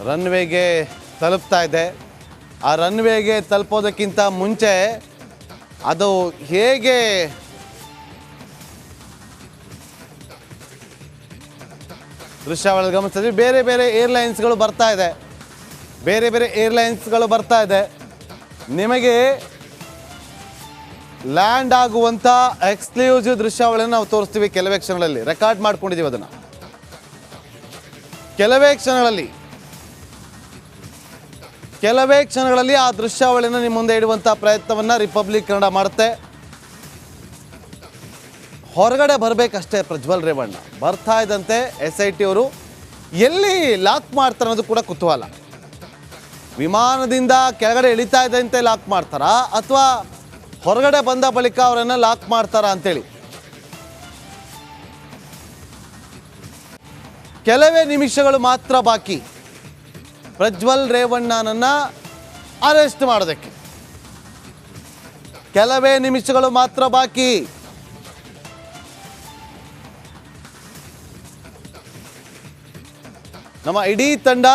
ರನ್ವೇಗೆ ತಲುಪ್ತಾ ಇದೆ. ಆ ರನ್ವೇಗೆ ತಲುಪೋದಕ್ಕಿಂತ ಮುಂಚೆ ಅದು ಹೇಗೆ ದೃಶ್ಯಾವಳಿ ಗಮನಿಸಿದ್ವಿ. ಬೇರೆ ಬೇರೆ ಏರ್ಲೈನ್ಸ್ಗಳು ಬರ್ತಾ ಇದೆ. ನಿಮಗೆ ಲ್ಯಾಂಡ್ ಆಗುವಂಥ ಎಕ್ಸ್ಕ್ಲೂಸಿವ್ ದೃಶ್ಯಾವಳಿಯನ್ನು ನಾವು ತೋರಿಸ್ತೀವಿ. ಕೆಲವೇ ಕ್ಷಣಗಳಲ್ಲಿ ರೆಕಾರ್ಡ್ ಮಾಡ್ಕೊಂಡಿದ್ದೀವಿ ಅದನ್ನು. ಕೆಲವೇ ಕ್ಷಣಗಳಲ್ಲಿ ಆ ದೃಶ್ಯಾವಳಿಯನ್ನು ನಿಮ್ಮ ಮುಂದೆ ಇಡುವಂಥ ಪ್ರಯತ್ನವನ್ನು ರಿಪಬ್ಲಿಕ್ ಕನ್ನಡ ಮಾಡುತ್ತೆ. ಹೊರಗಡೆ ಬರಬೇಕಷ್ಟೇ ಪ್ರಜ್ವಲ್ ರೇವಣ್ಣ. ಬರ್ತಾ ಇದ್ದಂತೆ SIT ಅವರು ಎಲ್ಲಿ ಲಾಕ್ ಮಾಡ್ತಾರೆ ಅನ್ನೋದು ಕೂಡ ಕುತೂಹಲ. ವಿಮಾನದಿಂದ ಕೆಳಗಡೆ ಇಳಿತಾ ಇದ್ದಂತೆ ಲಾಕ್ ಮಾಡ್ತಾರಾ ಅಥವಾ ಹೊರಗಡೆ ಬಂದ ಬಳಿಕ ಅವರನ್ನು ಲಾಕ್ ಮಾಡ್ತಾರಾ ಅಂತೇಳಿ ಕೆಲವೇ ನಿಮಿಷಗಳು ಮಾತ್ರ ಬಾಕಿ ಪ್ರಜ್ವಲ್ ರೇವಣ್ಣನನ್ನ ಅರೆಸ್ಟ್ ಮಾಡೋದಕ್ಕೆ. ಕೆಲವೇ ನಿಮಿಷಗಳು ಮಾತ್ರ ಬಾಕಿ. ನಮ್ಮ ಇಡೀ ತಂಡ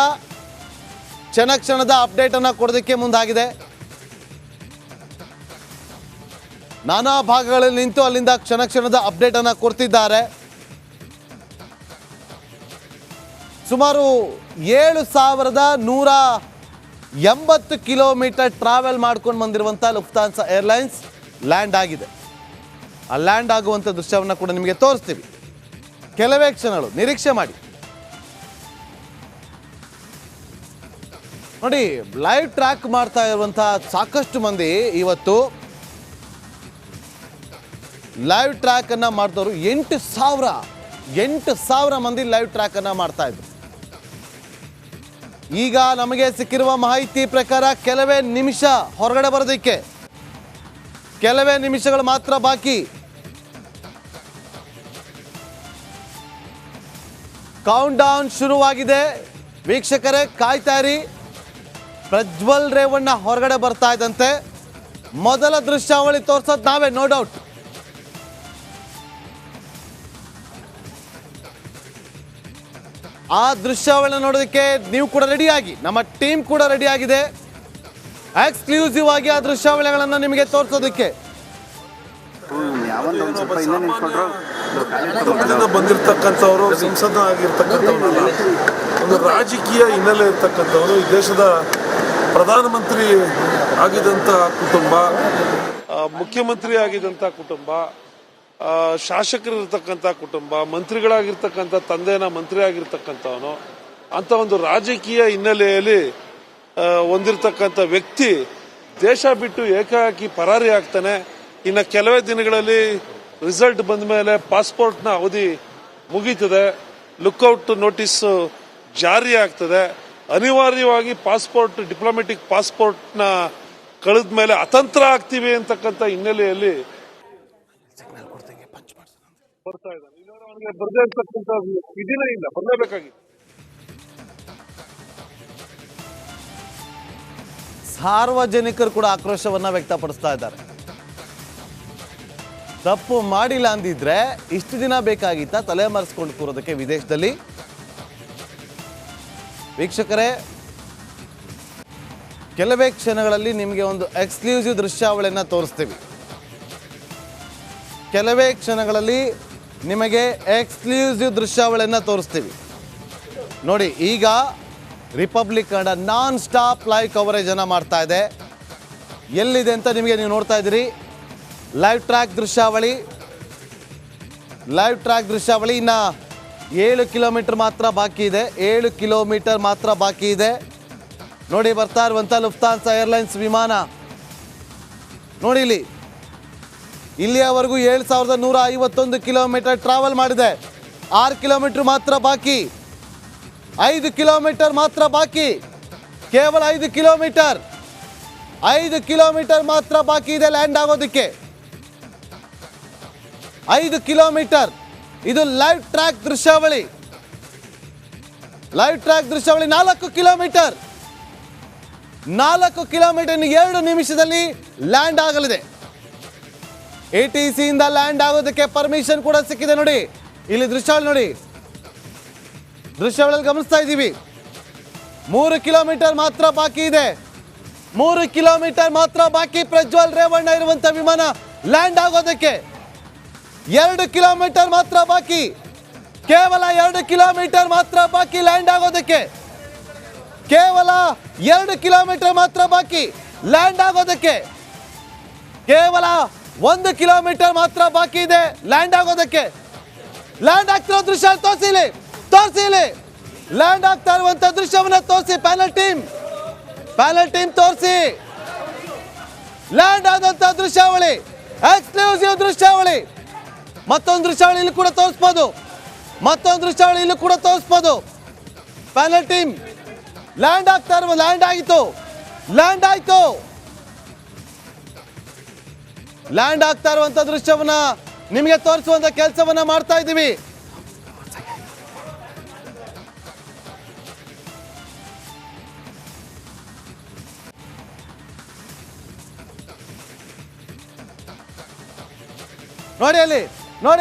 ಕ್ಷಣದ ಅಪ್ಡೇಟ್ ಅನ್ನು ಕೊಡೋದಕ್ಕೆ ಮುಂದಾಗಿದೆ. ನಾನಾ ಭಾಗಗಳಲ್ಲಿ ನಿಂತು ಅಲ್ಲಿಂದ ಕ್ಷಣದ ಅಪ್ಡೇಟ್ ಅನ್ನು ಕೊಡ್ತಿದ್ದಾರೆ. ಸುಮಾರು 7,180 ಕಿಲೋಮೀಟರ್ ಟ್ರಾವೆಲ್ ಮಾಡ್ಕೊಂಡು ಬಂದಿರುವಂಥ ಲುಫ್ತಾನ್ಸಾ ಏರ್ಲೈನ್ಸ್ ಲ್ಯಾಂಡ್ ಆಗಿದೆ. ಆ ಲ್ಯಾಂಡ್ ಆಗುವಂಥ ದೃಶ್ಯವನ್ನು ಕೂಡ ನಿಮಗೆ ತೋರಿಸ್ತೀವಿ. ಕೆಲವೇ ಕ್ಷಣಗಳು ನಿರೀಕ್ಷೆ ಮಾಡಿ. ನೋಡಿ, ಲೈವ್ ಟ್ರ್ಯಾಕ್ ಮಾಡ್ತಾ ಇರುವಂಥ ಸಾಕಷ್ಟು ಮಂದಿ ಇವತ್ತು ಲೈವ್ ಟ್ರ್ಯಾಕ್ ಅನ್ನ ಮಾಡಿದವರು 8,000 ಮಂದಿ ಲೈವ್ ಟ್ರ್ಯಾಕ್ ಅನ್ನ ಮಾಡ್ತಾ ಇದ್ರು. ಈಗ ನಮಗೆ ಸಿಕ್ಕಿರುವ ಮಾಹಿತಿ ಪ್ರಕಾರ ಕೆಲವೇ ನಿಮಿಷ ಹೊರಗಡೆ ಬರೋದಕ್ಕೆ ಕೆಲವೇ ನಿಮಿಷಗಳು ಮಾತ್ರ ಬಾಕಿ. ಕೌಂಟ್ ಡೌನ್ ಶುರುವಾಗಿದೆ. ವೀಕ್ಷಕರೇ ಕಾಯ್ತಾ ಇರಿ. ಪ್ರಜ್ವಲ್ ರೇವಣ್ಣ ಹೊರಗಡೆ ಬರ್ತಾ ಇದ್ದಂತೆ ಮೊದಲ ದೃಶ್ಯಾವಳಿ ತೋರ್ಸೋದು ನಾವೇ, ನೋ ಡೌಟ್. ಆ ದೃಶ್ಯಾವಳಿ ನೋಡೋದಕ್ಕೆ ನೀವು ಕೂಡ ರೆಡಿಯಾಗಿ, ನಮ್ಮ ಟೀಮ್ ಕೂಡ ರೆಡಿ ಆಗಿದೆ ಎಕ್ಸ್ಕ್ಲೂಸಿವ್ ಆಗಿ ಆ ದೃಶ್ಯಾವಳಿಗಳನ್ನು ನಿಮಗೆ ತೋರಿಸೋದಕ್ಕೆ. ಬಂದಿರತಕ್ಕಂಥವರು ಸಂಸದ ಆಗಿರ್ತಕ್ಕಂಥವ್ರಲ್ಲ, ಒಂದು ರಾಜಕೀಯ ಹಿನ್ನೆಲೆ ಇರ್ತಕ್ಕಂಥವರು, ಈ ದೇಶದ ಪ್ರಧಾನಮಂತ್ರಿ ಆಗಿದಂಥ ಕುಟುಂಬ, ಮುಖ್ಯಮಂತ್ರಿ ಆಗಿದಂಥ ಕುಟುಂಬ, ಶಾಸಕರಿರ್ತಕ್ಕಂಥ ಕುಟುಂಬ, ಮಂತ್ರಿಗಳಾಗಿರ್ತಕ್ಕಂಥ ತಂದೆನ ಮಂತ್ರಿ ಆಗಿರ್ತಕ್ಕಂಥವನು, ಅಂತ ಒಂದು ರಾಜಕೀಯ ಹಿನ್ನೆಲೆಯಲ್ಲಿ ಹೊಂದಿರತಕ್ಕಂಥ ವ್ಯಕ್ತಿ ದೇಶ ಬಿಟ್ಟು ಏಕಾಏಕಿ ಪರಾರಿ ಆಗ್ತಾನೆ. ಇನ್ನು ಕೆಲವೇ ದಿನಗಳಲ್ಲಿ ರಿಸಲ್ಟ್ ಬಂದ ಮೇಲೆ ಪಾಸ್ಪೋರ್ಟ್ನ ಅವಧಿ ಮುಗೀತದೆ, ಲುಕ್ಔಟ್ ನೋಟಿಸ್ ಜಾರಿ ಆಗ್ತದೆ. ಅನಿವಾರ್ಯವಾಗಿ ಪಾಸ್ಪೋರ್ಟ್, ಡಿಪ್ಲೊಮ್ಯಾಟಿಕ್ ಪಾಸ್ಪೋರ್ಟ್ನ ಕಳೆದ ಮೇಲೆ ಅತಂತ್ರ ಆಗ್ತೀವಿ ಅಂತಕ್ಕಂಥ ಹಿನ್ನೆಲೆಯಲ್ಲಿ ಬರ್ತಾ ಇದ್ದಾನೆ. ಅವನಿಗೆ ಬರದೇ ಇರ್ತಕ್ಕಂಥ ವಿಧಿನೇ ಇಲ್ಲ, ಬರಲೇಬೇಕಾಗಿತ್ತು. ಸಾರ್ವಜನಿಕರು ಕೂಡ ಆಕ್ರೋಶವನ್ನ ವ್ಯಕ್ತಪಡಿಸ್ತಾ ಇದ್ದಾರೆ. ತಪ್ಪು ಮಾಡಿಲ್ಲ ಅಂದಿದ್ರೆ ಇಷ್ಟು ದಿನ ಬೇಕಾಗಿತ್ತ ತಲೆಮರೆಸ್ಕೊಂಡು ಕೂರೋದಕ್ಕೆ ವಿದೇಶದಲ್ಲಿ? ವೀಕ್ಷಕರೇ, ಕೆಲವೇ ಕ್ಷಣಗಳಲ್ಲಿ ನಿಮಗೆ ಒಂದು ಎಕ್ಸ್ಕ್ಲೂಸಿವ್ ದೃಶ್ಯಾವಳಿಯನ್ನು ತೋರಿಸ್ತೀವಿ. ಕೆಲವೇ ಕ್ಷಣಗಳಲ್ಲಿ ನಿಮಗೆ ಎಕ್ಸ್ಕ್ಲೂಸಿವ್ ದೃಶ್ಯಾವಳಿಯನ್ನು ತೋರಿಸ್ತೀವಿ. ನೋಡಿ, ಈಗ republic Kannada non stop live coverage ಅನ್ನು ಮಾಡ್ತಾ ಇದೆ. ಎಲ್ಲಿದೆ ಅಂತ ನಿಮಗೆ ನೀವು ನೋಡ್ತಾ ಇದ್ದೀರಿ. ಲೈವ್ ಟ್ರ್ಯಾಕ್ ದೃಶ್ಯಾವಳಿ ಇನ್ನು 7 ಕಿಲೋಮೀಟರ್ ಮಾತ್ರ ಬಾಕಿ ಇದೆ. 7 ಕಿಲೋಮೀಟರ್ ಮಾತ್ರ ಬಾಕಿ ಇದೆ. ನೋಡಿ, ಬರ್ತಾ ಇರುವಂಥ ಲುಫ್ತಾನ್ಸಾ ಏರ್ಲೈನ್ಸ್ ವಿಮಾನ ನೋಡಿ. ಇಲ್ಲಿಯವರೆಗೂ 7,151 ಕಿಲೋಮೀಟರ್ ಟ್ರಾವೆಲ್ ಮಾಡಿದೆ. 6 ಕಿಲೋಮೀಟರ್ ಮಾತ್ರ ಬಾಕಿ. 5 ಕಿಲೋಮೀಟರ್ ಮಾತ್ರ ಬಾಕಿ. ಕೇವಲ 5 ಕಿಲೋಮೀಟರ್ ಮಾತ್ರ ಬಾಕಿ ಇದೆ ಲ್ಯಾಂಡ್ ಆಗೋದಕ್ಕೆ. 5 ಕಿಲೋಮೀಟರ್. ಇದು ಲೈವ್ ಟ್ರ್ಯಾಕ್ ದೃಶ್ಯಾವಳಿ. 4 ಕಿಲೋಮೀಟರ್. 4 ಕಿಲೋಮೀಟರ್ 2 ನಿಮಿಷದಲ್ಲಿ ಲ್ಯಾಂಡ್ ಆಗಲಿದೆ. ATC ಇಂದ ಲ್ಯಾಂಡ್ ಆಗೋದಕ್ಕೆ ಪರ್ಮಿಷನ್ ಕೂಡ ಸಿಕ್ಕಿದೆ. ನೋಡಿ, ಇಲ್ಲಿ ದೃಶ್ಯಾವಳಿ ನೋಡಿ, ದೃಶ್ಯಾವಳಿಯಲ್ಲಿ ಗಮನಿಸ್ತಾ ಇದ್ದೀವಿ. 3 ಕಿಲೋಮೀಟರ್ ಮಾತ್ರ ಬಾಕಿ ಇದೆ. 3 ಕಿಲೋಮೀಟರ್ ಮಾತ್ರ ಬಾಕಿ ಪ್ರಜ್ವಲ್ ರೇವಣ್ಣ ಇರುವಂತ ವಿಮಾನ ಲ್ಯಾಂಡ್ ಆಗೋದಕ್ಕೆ. 2 ಕಿಲೋಮೀಟರ್ ಮಾತ್ರ ಬಾಕಿ. ಕೇವಲ 2 ಕಿಲೋಮೀಟರ್ ಮಾತ್ರ ಬಾಕಿ ಲ್ಯಾಂಡ್ ಆಗೋದಕ್ಕೆ. ಕೇವಲ 2 ಕಿಲೋಮೀಟರ್ ಮಾತ್ರ ಬಾಕಿ ಲ್ಯಾಂಡ್ ಆಗೋದಕ್ಕೆ. ಕೇವಲ 1 ಕಿಲೋಮೀಟರ್ ಮಾತ್ರ ಬಾಕಿ ಇದೆ ಲ್ಯಾಂಡ್ ಆಗೋದಕ್ಕೆ. ಲ್ಯಾಂಡ್ ಆಗ್ತಿರೋ ದೃಶ್ಯ ತೋರಿಸಿ. ಲ್ಯಾಂಡ್ ಆಗ್ತಾ ಇರುವಂತ ದೃಶ್ಯವನ್ನ ತೋರಿಸಿ. ಪ್ಯಾನಲ್ ಟೀಮ್ ತೋರಿಸಿ. ಲ್ಯಾಂಡ್ ಆದಂತ ದೃಶ್ಯಾವಳಿ, ಎಕ್ಸ್ಕ್ಲೂಸಿವ್ ದೃಶ್ಯಾವಳಿ. ಮತ್ತೊಂದು ದೃಶ್ಯಾವಳಿ ಇಲ್ಲಿ ಕೂಡ ತೋರಿಸ್ಬೋದು. ಪ್ಯಾನಲ್ ಟೀಮ್ ಲ್ಯಾಂಡ್ ಆಯಿತು. ಲ್ಯಾಂಡ್ ಆಗ್ತಾ ಇರುವಂತ ದೃಶ್ಯವನ್ನ ನಿಮಗೆ ತೋರಿಸುವಂತ ಕೆಲಸವನ್ನ ಮಾಡ್ತಾ ಇದ್ದೀವಿ. ನೋಡಿ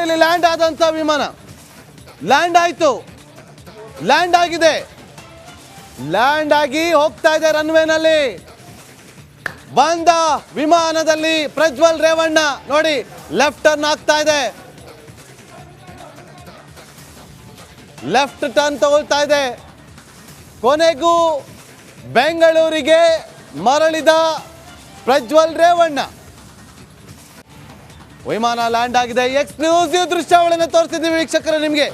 ಅಲ್ಲಿ ಲ್ಯಾಂಡ್ ಆದಂತ ವಿಮಾನ ಲ್ಯಾಂಡ್ ಆಗಿದೆ. ಲ್ಯಾಂಡ್ ಆಗಿ ಹೋಗ್ತಾ ಇದೆ ರನ್ವೇನಲ್ಲಿ. ಬಂದ ವಿಮಾನದಲ್ಲಿ ಪ್ರಜ್ವಲ್ ರೇವಣ್ಣ ನೋಡಿ ಲೆಫ್ಟ್ ಟರ್ನ್ ಆಗ್ತಾ ಇದೆ. ಲೆಫ್ಟ್ ಟರ್ನ್ ತಗೊಳ್ತಾ ಇದೆ. ಕೊನೆಗೂ ಬೆಂಗಳೂರಿಗೆ ಮರಳಿದ ಪ್ರಜ್ವಲ್ ರೇವಣ್ಣ. ವಿಮಾನ ಲ್ಯಾಂಡ್ ಆಗಿದೆ. ಎಕ್ಸ್ಕ್ಲೂಸಿವ್ ದೃಶ್ಯಾವಳಿಯನ್ನು ತೋರಿಸಿದ್ದೀವಿ ವೀಕ್ಷಕರು ನಿಮಗೆ.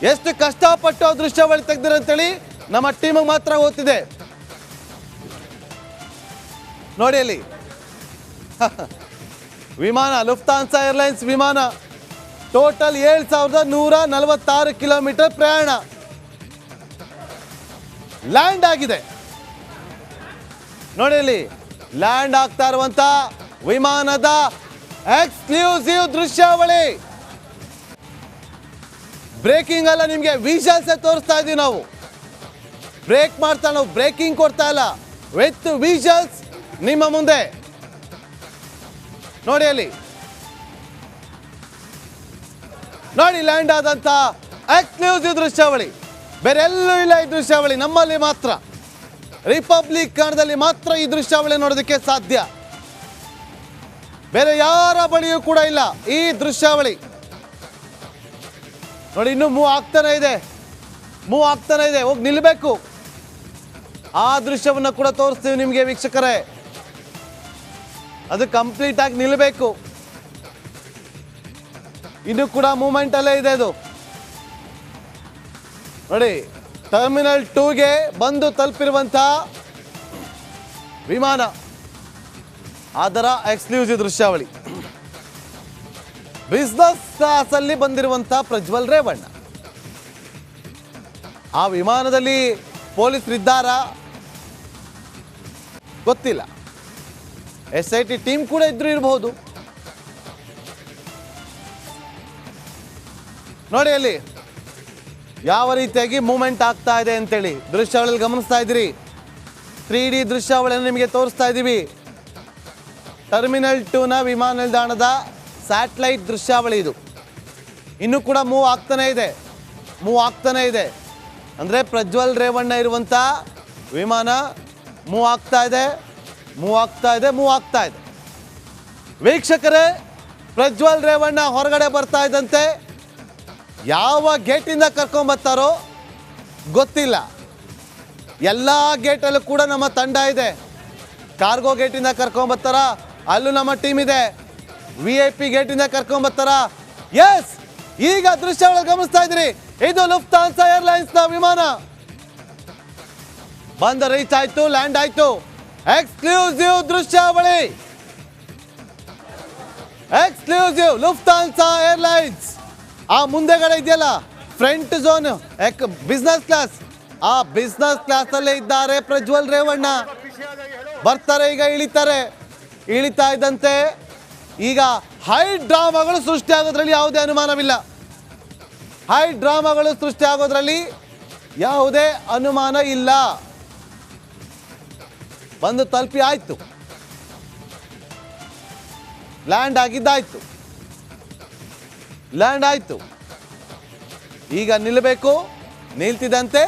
ಎಷ್ಟು ಕಷ್ಟಪಟ್ಟು ದೃಶ್ಯಾವಳಿ ತೆಗೆದಿರಂತೇಳಿ ನಮ್ಮ ಟೀಮಿಗೆ ಮಾತ್ರ ಗೊತ್ತಿದೆ. ನೋಡಿ ಅಲ್ಲಿ ವಿಮಾನ ಲುಫ್ತಾನ್ಸಾ ಏರ್ಲೈನ್ಸ್ ವಿಮಾನ ಟೋಟಲ್ 7146 ಕಿಲೋಮೀಟರ್ ಪ್ರಯಾಣ ಲ್ಯಾಂಡ್ ಆಗಿದೆ. ನೋಡಿ ಅಲ್ಲಿ ಲ್ಯಾಂಡ್ ಆಗ್ತಾ ಇರುವಂತ ವಿಮಾನದ ಎಕ್ಸ್ಕ್ಲೂಸಿವ್ ದೃಶ್ಯಾವಳಿ. ಬ್ರೇಕಿಂಗ್ ಅಲ್ಲ, ನಿಮಗೆ ವಿಜುವಲ್ಸ್ ತೋರಿಸ್ತಾ ಇದೀವಿ ನಾವು. ಬ್ರೇಕಿಂಗ್ ಕೊಡ್ತಾ ಇಲ್ಲ, ವಿತ್ ವಿಜುವಲ್ಸ್ ನಿಮ್ಮ ಮುಂದೆ. ನೋಡಿ ಅಲ್ಲಿ ಲ್ಯಾಂಡ್ ಆದಂತ ಎಕ್ಸ್ಕ್ಲೂಸಿವ್ ದೃಶ್ಯಾವಳಿ. ಬೇರೆ ಎಲ್ಲೂ ಇಲ್ಲ ಈ ದೃಶ್ಯಾವಳಿ, ನಮ್ಮಲ್ಲಿ ಮಾತ್ರ, ರಿಪಬ್ಲಿಕ್ ಕನ್ನಡದಲ್ಲಿ ಮಾತ್ರ ಈ ದೃಶ್ಯಾವಳಿ ನೋಡೋದಕ್ಕೆ ಸಾಧ್ಯ. ಬೇರೆ ಯಾರ ಬಳಿಯೂ ಕೂಡ ಇಲ್ಲ ಈ ದೃಶ್ಯಾವಳಿ. ನೋಡಿ ಇನ್ನೂ ಮೂವ್ ಆಗ್ತಾನೆ ಇದೆ. ಹೋಗಿ ನಿಲ್ಬೇಕು. ಆ ದೃಶ್ಯವನ್ನ ಕೂಡ ತೋರಿಸ್ತೀವಿ ನಿಮಗೆ ವೀಕ್ಷಕರೇ. ಅದು ಕಂಪ್ಲೀಟ್ ಆಗಿ ನಿಲ್ಬೇಕು. ಇನ್ನು ಕೂಡ ಮೂವ್ಮೆಂಟ್ ಅಲ್ಲೇ ಇದೆ ಅದು. ನೋಡಿ ಟರ್ಮಿನಲ್ 2ಗೆ ಬಂದು ತಲುಪಿರುವಂತಹ ವಿಮಾನ, ಅದರ ಎಕ್ಸ್ಕ್ಲೂಸಿವ್ ದೃಶ್ಯಾವಳಿ. ಬಿಸ್ನೆಸ್ ಕ್ಲಾಸ್ ಅಲ್ಲಿ ಬಂದಿರುವಂತಹ ಪ್ರಜ್ವಲ್ ರೇವಣ್ಣ. ಆ ವಿಮಾನದಲ್ಲಿ ಪೊಲೀಸರಿದ್ದಾರಾ ಗೊತ್ತಿಲ್ಲ. SIT ಟೀಮ್ ಕೂಡ ಇರಬಹುದು. ನೋಡಿ ಅಲ್ಲಿ ಯಾವ ರೀತಿಯಾಗಿ ಮೂವ್ಮೆಂಟ್ ಆಗ್ತಾ ಇದೆ ಅಂತೇಳಿ ದೃಶ್ಯಾವಳಿಯಲ್ಲಿ ಗಮನಿಸ್ತಾ ಇದ್ದೀರಿ. 3D ದೃಶ್ಯಾವಳಿಯನ್ನು ನಿಮಗೆ ತೋರಿಸ್ತಾ ಇದ್ದೀವಿ. ಟರ್ಮಿನಲ್ 2ನ ವಿಮಾನ ನಿಲ್ದಾಣದ ಸ್ಯಾಟಲೈಟ್ ದೃಶ್ಯಾವಳಿ ಇದು. ಇನ್ನೂ ಕೂಡ ಮೂವ್ ಆಗ್ತಾನೆ ಇದೆ. ಅಂದರೆ ಪ್ರಜ್ವಲ್ ರೇವಣ್ಣ ಇರುವಂಥ ವಿಮಾನ ಮೂವ್ ಆಗ್ತಾ ಇದೆ. ವೀಕ್ಷಕರೇ, ಪ್ರಜ್ವಲ್ ರೇವಣ್ಣ ಹೊರಗಡೆ ಬರ್ತಾ ಇದ್ದಂತೆ ಯಾವ ಗೇಟಿಂದ ಕರ್ಕೊಂಡ್ಬರ್ತಾರೋ ಗೊತ್ತಿಲ್ಲ. ಎಲ್ಲ ಗೇಟಲ್ಲೂ ಕೂಡ ನಮ್ಮ ತಂಡ ಇದೆ. ಕಾರ್ಗೋ ಗೇಟಿಂದ ಕರ್ಕೊಂಡ್ಬರ್ತಾರ, ಅಲ್ಲೂ ನಮ್ಮ ಟೀಮ್ ಇದೆ. VIP ಗೇಟಿಂದ ಕರ್ಕೊಂಡ್ಬರ್ತಾರ. ಎಸ್, ಈಗ ದೃಶ್ಯಾವಳಿ ಗಮನಿಸ್ತಾ ಇದ್ದೀರಿ. ಇದು ಲುಫ್ತಾನ್ಸಾ ಏರ್ಲೈನ್ಸ್ನ ವಿಮಾನ ಬಂದು ರೀಚ್ ಆಯ್ತು, ಲ್ಯಾಂಡ್ ಆಯ್ತು. ಎಕ್ಸ್ಕ್ಲೂಸಿವ್ ದೃಶ್ಯಾವಳಿ, ಎಕ್ಸ್ಕ್ಲೂಸಿವ್ ಲುಫ್ತಾನ್ಸಾ ಏರ್ಲೈನ್ಸ್. ಆ ಮುಂದೆಗಡೆ ಇದೆಯಲ್ಲ ಫ್ರಂಟ್ ಝೋನ್ ಬಿಸ್ನೆಸ್ ಕ್ಲಾಸ್, ಆ ಬಿಸ್ನೆಸ್ ಕ್ಲಾಸ್ ಅಲ್ಲೇ ಇದ್ದಾರೆ ಪ್ರಜ್ವಲ್ ರೇವಣ್ಣ. ಬರ್ತಾರೆ, ಈಗ ಇಳಿತಾ ಇದ್ದಂತೆ ಈಗ ಹೈ ಡ್ರಾಮಾಗಳು ಸೃಷ್ಟಿಯಾಗೋದ್ರಲ್ಲಿ ಯಾವುದೇ ಅನುಮಾನವಿಲ್ಲ. ಯಾವುದೇ ಅನುಮಾನ ಇಲ್ಲ. ಬಂದು ತಲುಪಿ ಆಯ್ತು, ಲ್ಯಾಂಡ್ ಆಯ್ತು. ಈಗ ನಿಲ್ಲಬೇಕು. ನಿಲ್ತಿದಂತೆ